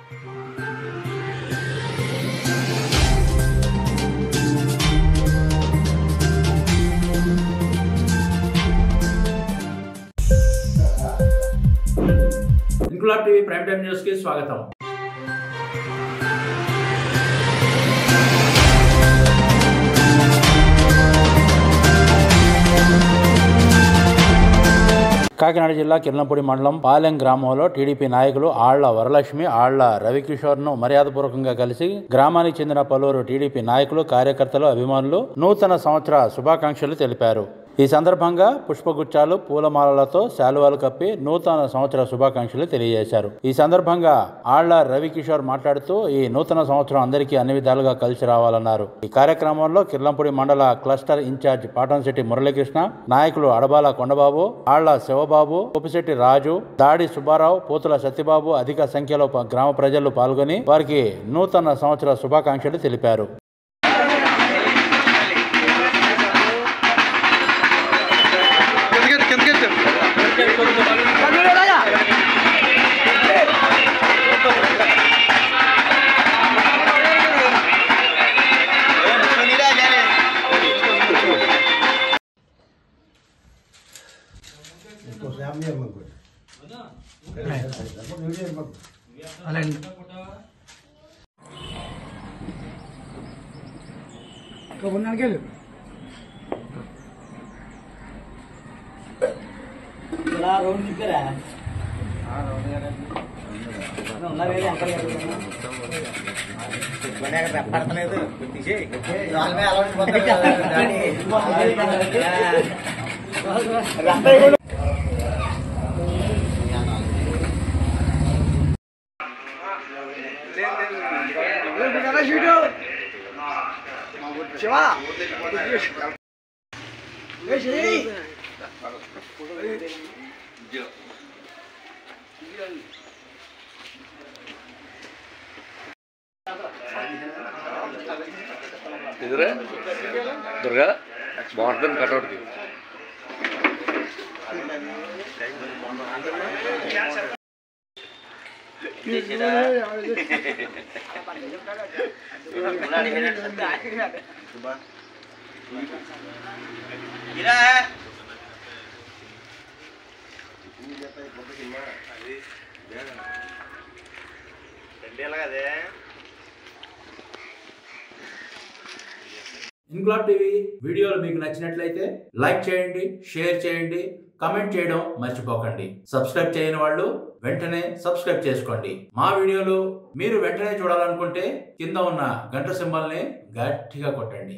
Inquilab TV prime time news కి స్వాగతం. కాకినాడ జిల్లా కిర్లంపూడి మండలం పాలెం గ్రామంలో టీడీపీ నాయకులు ఆళ్ల వరలక్ష్మి, ఆళ్ల రవికిషోర్ను మర్యాదపూర్వకంగా కలిసి గ్రామానికి చెందిన పలువురు టీడీపీ నాయకులు, కార్యకర్తలు, అభిమానులు నూతన సంవత్సర శుభాకాంక్షలు తెలిపారు. ఈ సందర్భంగా పుష్పగుచ్చాలు, పూలమాలలతో శాలువాలు కప్పి నూతన సంవత్సర శుభాకాంక్షలు తెలియజేశారు. ఈ సందర్భంగా ఆళ్ల రవికిషోర్ మాట్లాడుతూ ఈ నూతన సంవత్సరం అందరికీ అన్ని విధాలుగా కలిసి రావాలన్నారు. ఈ కార్యక్రమంలో కిర్లంపూడి మండల క్లస్టర్ ఇన్ఛార్జ్ పాటంశెట్టి మురళీకృష్ణ, నాయకులు అడబాల కొండబాబు, ఆళ్ల శివబాబు, కొప్పిశెట్టి రాజు, దాడి సుబ్బారావు, పోతుల సత్యబాబు అధిక సంఖ్యలో గ్రామ ప్రజలు పాల్గొని వారికి నూతన సంవత్సర శుభాకాంక్షలు తెలిపారు. ఇదిరే దుర్గా బాగుంటుంది కటౌట్కి. ఇంక్లాబ్ టీవీ వీడియోలు మీకు నచ్చినట్లయితే లైక్ చేయండి, షేర్ చేయండి, కమెంట్ చేయడం మర్చిపోకండి. సబ్స్క్రైబ్ చేయని వాళ్ళు వెంటనే సబ్స్క్రైబ్ చేసుకోండి. మా వీడియోలు మీరు వెంటనే చూడాలనుకుంటే కింద ఉన్న గంట సింబల్ని గట్టిగా కొట్టండి.